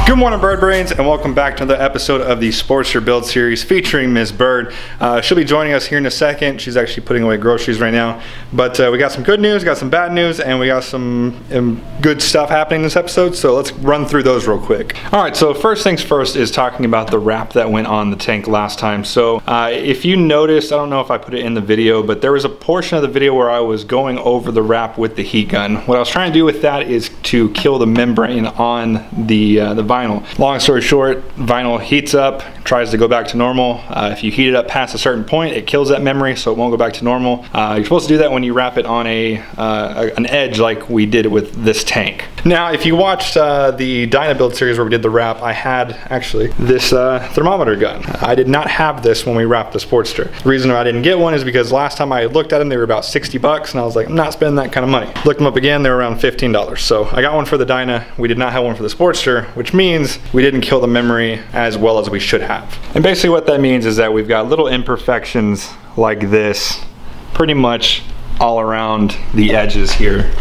Good morning, Bird Brains, and welcome back to another episode of the Sportster build series featuring Miss Bird. She'll be joining us here in a second. She's actually putting away groceries right now. But we got some good news, got some bad news, and we got some good stuff happening in this episode, so let's run through those real quick. All right, so first things first is talking about the wrap that went on the tank last time. So if you noticed, I don't know if I put it in the video, but there was a portion of the video where I was going over the wrap with the heat gun. What I was trying to do with that is to kill the membrane on the vinyl. Long story short, vinyl heats up, tries to go back to normal. If you heat it up past a certain point, it kills that memory, so it won't go back to normal. You're supposed to do that when you wrap it on an edge like we did with this tank. Now, if you watched the Dyna build series where we did the wrap, I had actually this thermometer gun. I did not have this when we wrapped the Sportster. The reason I didn't get one is because last time I looked at them, they were about 60 bucks, and I was like, I'm not spending that kind of money. Looked them up again, they were around $15. So I got one for the Dyna. We did not have one for the Sportster, which means we didn't kill the memory as well as we should have. And basically what that means is that we've got little imperfections like this pretty much all around the edges here.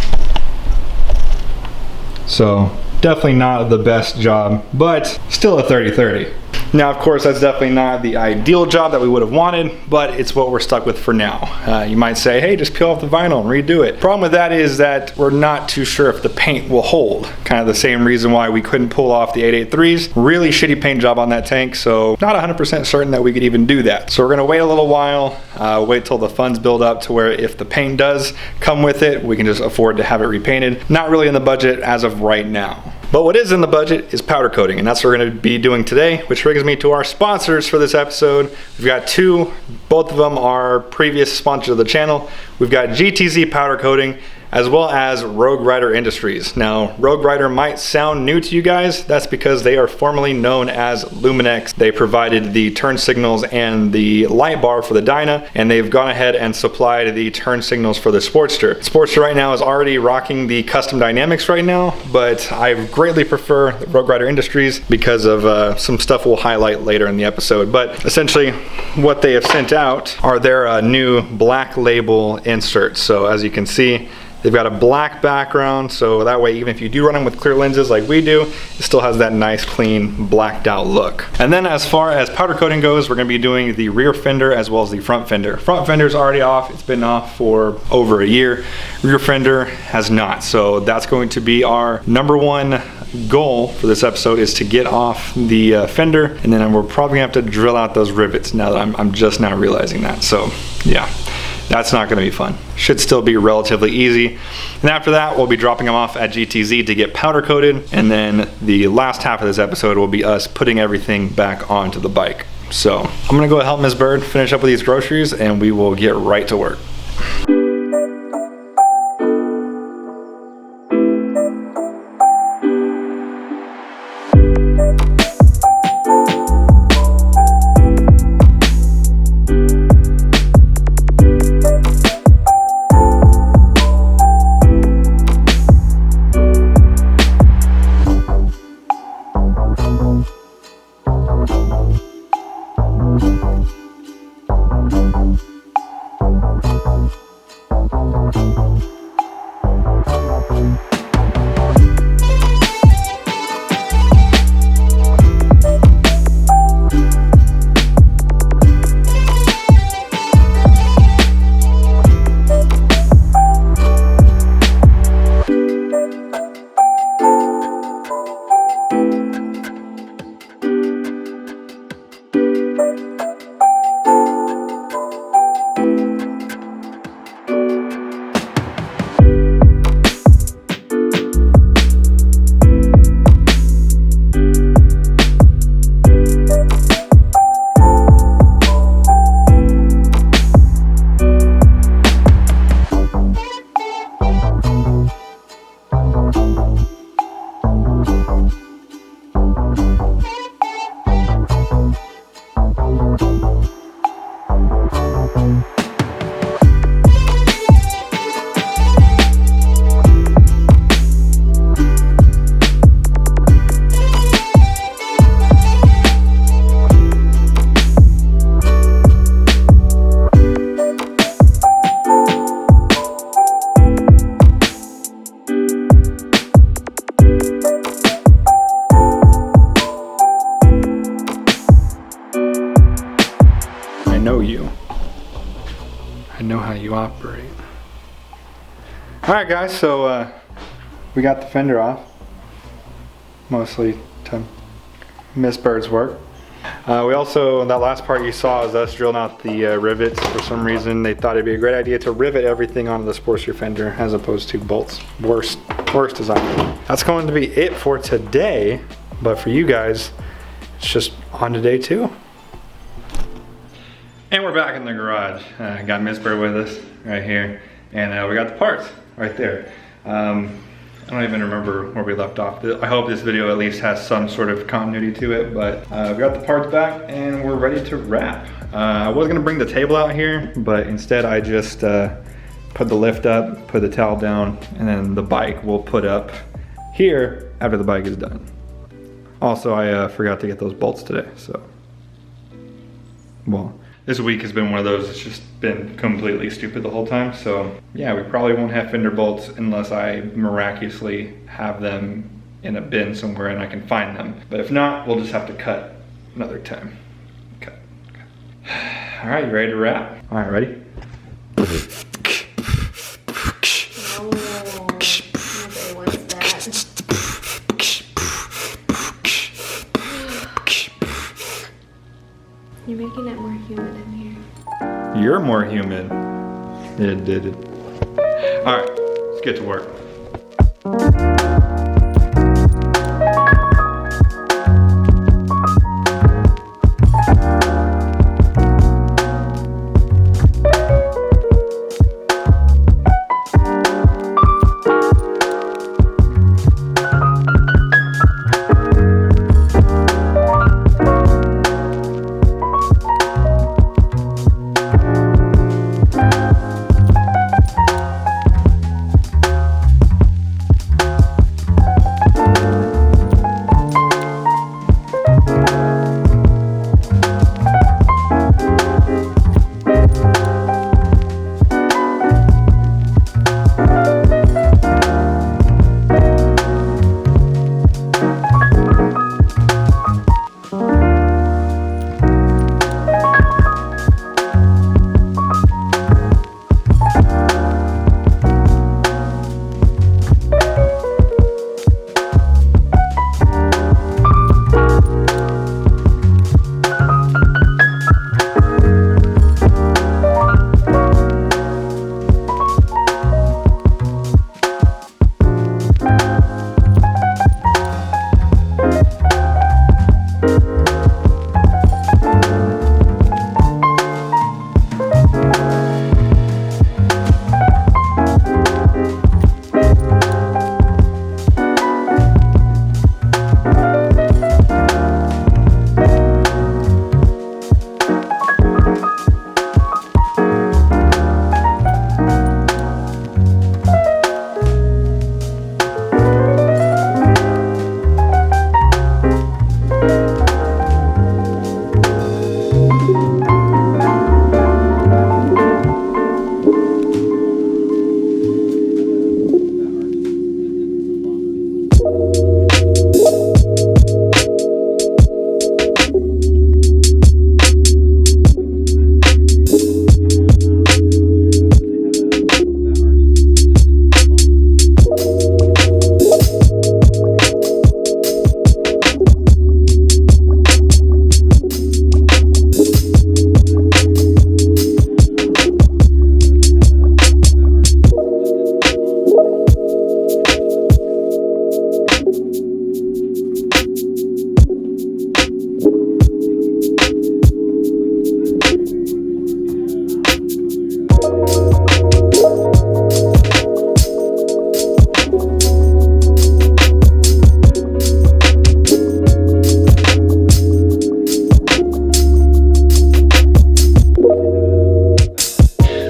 So definitely not the best job, but still a 30-30. Now, of course, that's definitely not the ideal job that we would have wanted, but it's what we're stuck with for now. You might say, hey, just peel off the vinyl and redo it. Problem with that is that we're not too sure if the paint will hold. Kind of the same reason why we couldn't pull off the 883s. Really shitty paint job on that tank, so not 100% certain that we could even do that. So we're gonna wait a little while, wait till the funds build up to where if the paint does come with it, we can just afford to have it repainted. Not really in the budget as of right now. But what is in the budget is powder coating, and that's what we're going to be doing today, which brings me to our sponsors for this episode. We've got two, both of them are previous sponsors of the channel. We've got GTZ Powder Coating, as well as Rogue Rider Industries. Now, Rogue Rider might sound new to you guys. That's because they are formerly known as Luminex. They provided the turn signals and the light bar for the Dyna, and they've gone ahead and supplied the turn signals for the Sportster. Sportster right now is already rocking the custom dynamics right now, but I greatly prefer Rogue Rider Industries because of some stuff we'll highlight later in the episode. But essentially, what they have sent out are their new black label inserts. So as you can see, they've got a black background, so that way even if you do run them with clear lenses like we do, it still has that nice, clean, blacked out look. And then as far as powder coating goes, we're gonna be doing the rear fender as well as the front fender. Front fender's already off, it's been off for over a year. Rear fender has not, so that's going to be our number one goal for this episode, is to get off the fender, and then we're probably gonna have to drill out those rivets now that I'm just now realizing that, so yeah. That's not gonna be fun. Should still be relatively easy. And after that, we'll be dropping them off at GTZ to get powder coated. And then the last half of this episode will be us putting everything back onto the bike. So I'm gonna go help Ms. Bird finish up with these groceries, and we will get right to work. know how you operate. Alright guys, so we got the fender off. Mostly to Miss Bird's work. We also, that last part you saw is us drilling out the rivets. For some reason they thought it'd be a great idea to rivet everything onto the Sportster fender as opposed to bolts. Worst design. That's going to be it for today, but for you guys, it's just on to day 2. And we're back in the garage. Got Miss Bird with us right here, and we got the parts right there. I don't even remember where we left off. I hope this video at least has some sort of continuity to it, but we got the parts back and we're ready to wrap. I was gonna bring the table out here, but instead I just put the lift up, put the towel down, and then the bike we'll put up here after the bike is done. Also, I forgot to get those bolts today, so. Well, this week has been one of those that's just been completely stupid the whole time. So yeah, we probably won't have fender bolts unless I miraculously have them in a bin somewhere and I can find them. But if not, we'll just have to cut another time. Cut. All right, you ready to wrap? All right, ready? You're making it more humid in here. You're more humid. It did it. All right, let's get to work.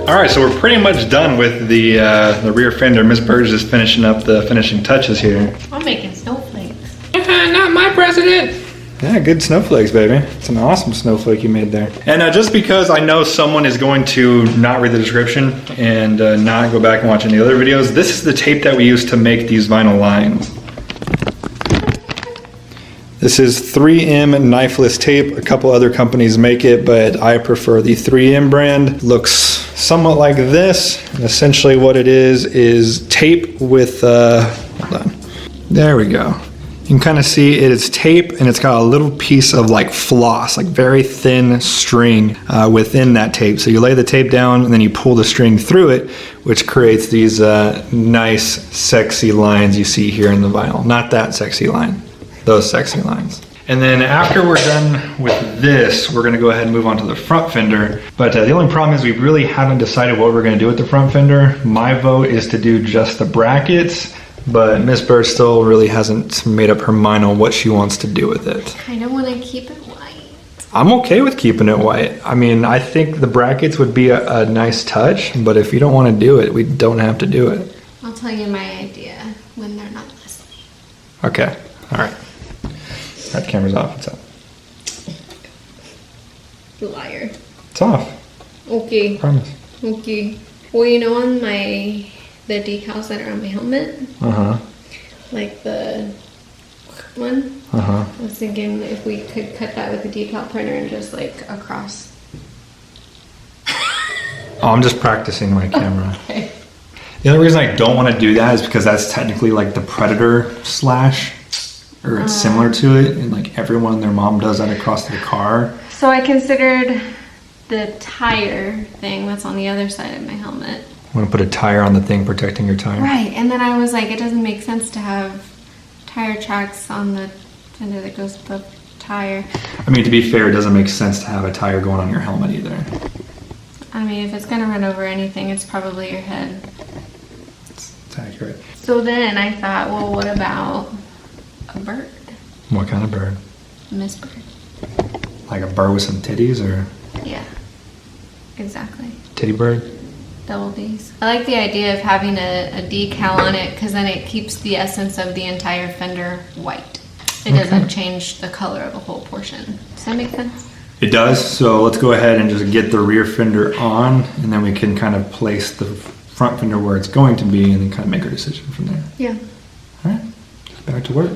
Alright, so we're pretty much done with the rear fender. Miss Bird's just finishing up the finishing touches here. I'm making snowflakes. Not my president! Yeah, good snowflakes, baby. It's an awesome snowflake you made there. And just because I know someone is going to not read the description and not go back and watch any other videos, this is the tape that we use to make these vinyl lines. This is 3M knifeless tape. A couple other companies make it, but I prefer the 3M brand. Looks somewhat like this. And essentially what it is tape with, hold on. There we go. You can kind of see it is tape, and it's got a little piece of like floss, like very thin string within that tape. So you lay the tape down and then you pull the string through it, which creates these nice, sexy lines you see here in the vinyl. Not that sexy line, those sexy lines. And then after we're done with this, we're gonna go ahead and move on to the front fender. But the only problem is we really haven't decided what we're gonna do with the front fender. My vote is to do just the brackets, but Miss Bird still really hasn't made up her mind on what she wants to do with it. I don't want to keep it white. I'm okay with keeping it white. I mean, I think the brackets would be a nice touch, but if you don't want to do it, we don't have to do it. I'll tell you my idea when they're not listening. Okay, all right. That camera's off, it's up. Liar. It's off, Okay. promise. Okay. Well, you know, on the decals that are on my helmet, like the one, I was thinking if we could cut that with a decal printer and just like across. Oh, I'm just practicing my camera. Okay. The only reason I don't want to do that is because that's technically like the Predator slash, or it's similar to it, and like everyone and their mom does that across their car. So I considered the tire thing that's on the other side of my helmet. Want to put a tire on the thing protecting your tire? Right, and then I was like, it doesn't make sense to have tire tracks on the fender that goes above tire. I mean, to be fair, it doesn't make sense to have a tire going on your helmet either. I mean, if it's gonna run over anything, it's probably your head. It's accurate. So then I thought, well, what about a bird? What kind of bird? Miss Bird. Like a bird with some titties, or Yeah, exactly. titty bird? Double D's. I like the idea of having a decal on it because then it keeps the essence of the entire fender white. It doesn't change the color of a whole portion. Does that make sense? It does, so let's go ahead and just get the rear fender on, and then we can kind of place the front fender where it's going to be, and then kind of make our decision from there. Yeah. All right, back to work.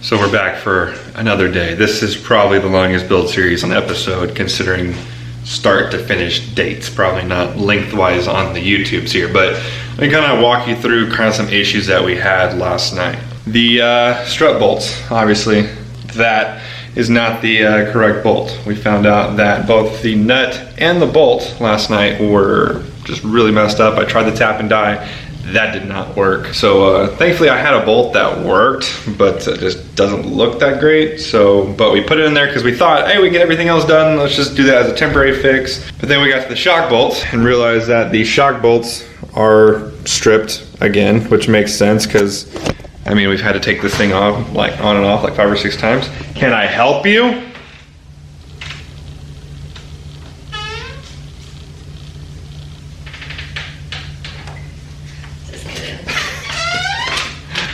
So we're back for another day. This is probably the longest build series on episode, considering start to finish dates. Probably not lengthwise on the YouTubes here, but let me kind of walk you through kind of some issues that we had last night. The strut bolts, obviously, that is not the correct bolt. We found out that both the nut and the bolt last night were just really messed up. I tried the tap and die. That did not work. So thankfully I had a bolt that worked, but it just doesn't look that great. So, but we put it in there because we thought, hey, we can get everything else done. Let's just do that as a temporary fix. But then we got to the shock bolts and realized that the shock bolts are stripped again, which makes sense because, I mean, we've had to take this thing off, like on and off like 5 or 6 times. Can I help you?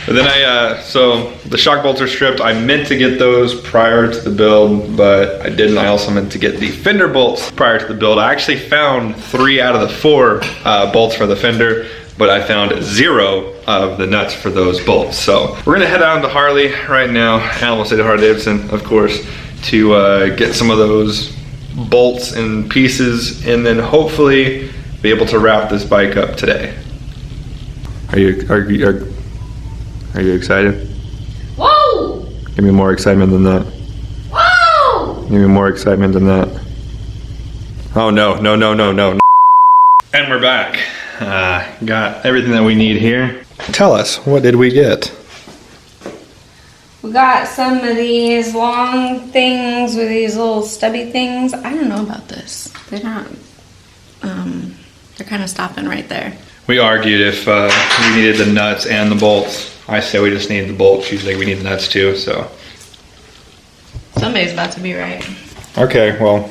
But then so the shock bolts are stripped. I meant to get those prior to the build, but I didn't. I also meant to get the fender bolts prior to the build. I actually found 3 out of the 4 bolts for the fender, but I found 0 of the nuts for those bolts. So we're gonna head out to Harley right now. I almost said Harley Davidson, of course, to get some of those bolts and pieces, and then hopefully be able to wrap this bike up today. Are you excited? Whoa! Give me more excitement than that. Whoa! Maybe more excitement than that. Oh no, no, no, no, no. And we're back. Got everything that we need here. Tell us, what did we get? We got some of these long things with these little stubby things. I don't know about this. They're not, they're kind of stopping right there. We argued if we needed the nuts and the bolts. I say we just need the bolts. She's like, we need the nuts too, so. Somebody's about to be right. Okay, well,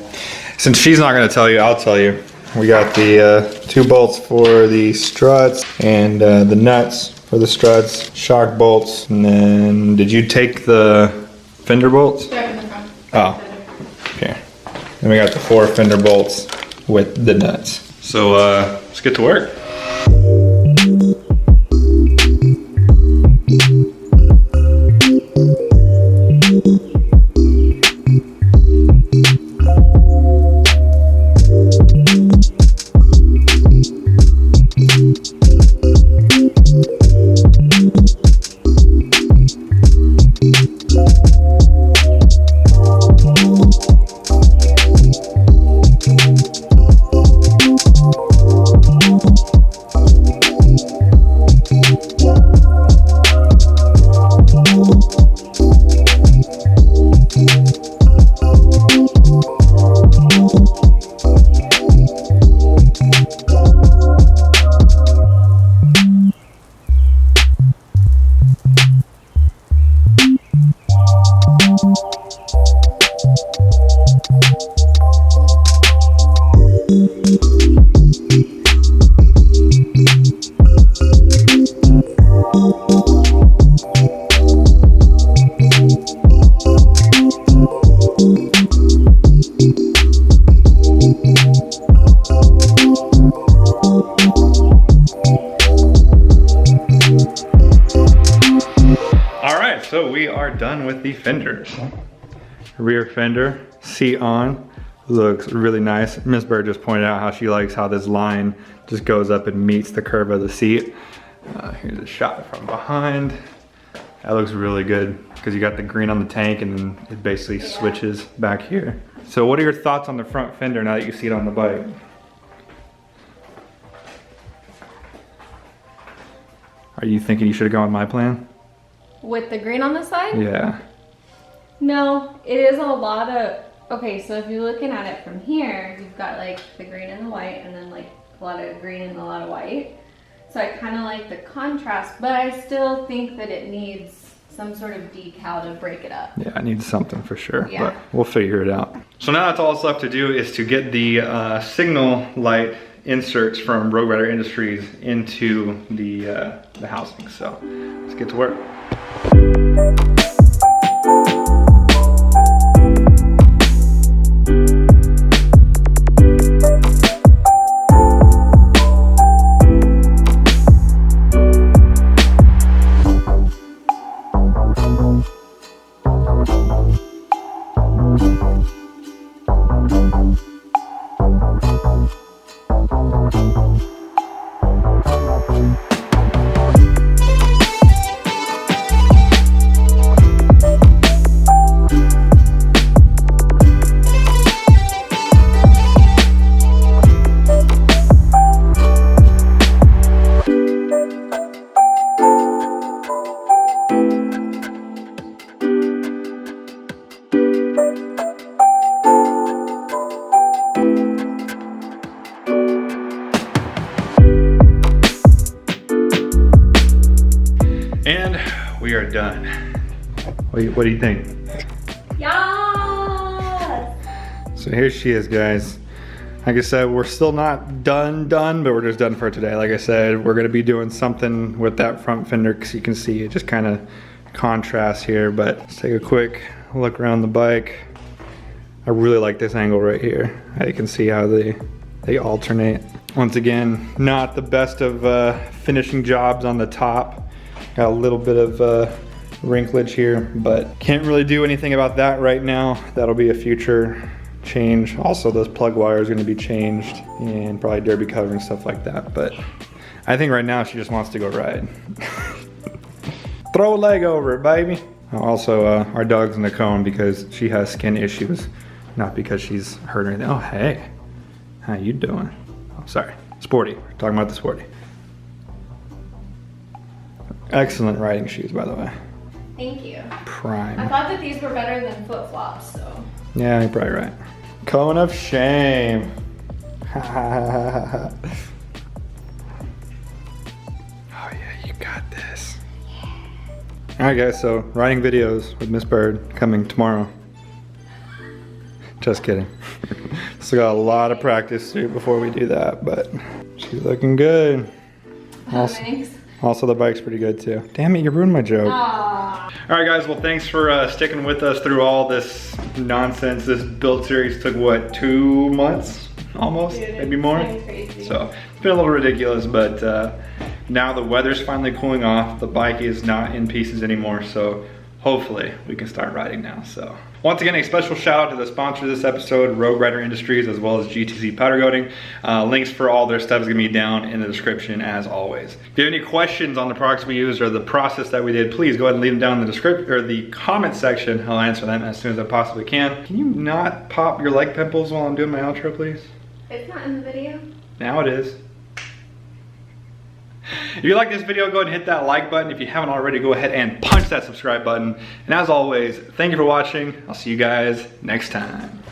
since she's not gonna tell you, I'll tell you. We got the 2 bolts for the struts and the nuts for the struts, shock bolts, and then did you take the fender bolts? They're in the front. Oh, okay. Then we got the 4 fender bolts with the nuts. So let's get to work. So we are done with the fenders. Rear fender, seat on, looks really nice. Miss Bird just pointed out how she likes how this line just goes up and meets the curve of the seat. Here's a shot from behind. That looks really good because you got the green on the tank and then it basically switches back here. So what are your thoughts on the front fender now that you see it on the bike? Are you thinking you should have gone with my plan? With the green on the side? Yeah. No, it is a lot of, okay, so if you're looking at it from here, you've got like the green and the white and then like a lot of green and a lot of white. So I kind of like the contrast, but I still think that it needs some sort of decal to break it up. Yeah, it needs something for sure, yeah. But we'll figure it out. So now that's all that's left to do is to get the signal light inserts from Rayburger Industries into the housing. So let's get to work. And we are done. What do you think? Yes! So here she is, guys. Like I said, we're still not done, but we're just done for today. Like I said, we're gonna be doing something with that front fender because you can see it just kind of contrasts here, but let's take a quick look around the bike. I really like this angle right here. You can see how they alternate. Once again, not the best of finishing jobs on the top. Got a little bit of wrinklage here, but can't really do anything about that right now. That'll be a future change. Also, those plug wires are gonna be changed and probably derby cover and stuff like that. But I think right now she just wants to go ride. Throw a leg over it, baby. Also, our dog's in the cone because she has skin issues not because she's hurt or anything. Oh, hey, how you doing? Oh, sorry, Sporty, we're talking about the Sporty. Excellent riding shoes, by the way. Thank you. Prime. I thought that these were better than flip flops, so. Yeah, you're probably right. Cone of shame. Oh yeah, you got this. All right, guys. So riding videos with Miss Bird coming tomorrow. Just kidding. Still got a lot of practice to do before we do that, but she's looking good. Also, the bike's pretty good too. Damn it, you ruined my joke. Aww. All right, guys. Well, thanks for sticking with us through all this nonsense. This build series took what, 2 months, almost, Dude, maybe more. crazy. So it's been a little ridiculous, but now the weather's finally cooling off. The bike is not in pieces anymore, so hopefully we can start riding now. So once again, a special shout out to the sponsor of this episode, Rogue Rider Industries, as well as GTC Powder Coating. Links for all their stuff is gonna be down in the description as always. If you have any questions on the products we used or the process that we did, please go ahead and leave them down in the description or the comment section. I'll answer them as soon as I possibly can. Can you not pop your leg pimples while I'm doing my outro, please? It's not in the video. Now it is. If you like this video, go ahead and hit that like button. If you haven't already, go ahead and punch that subscribe button. And as always, thank you for watching. I'll see you guys next time.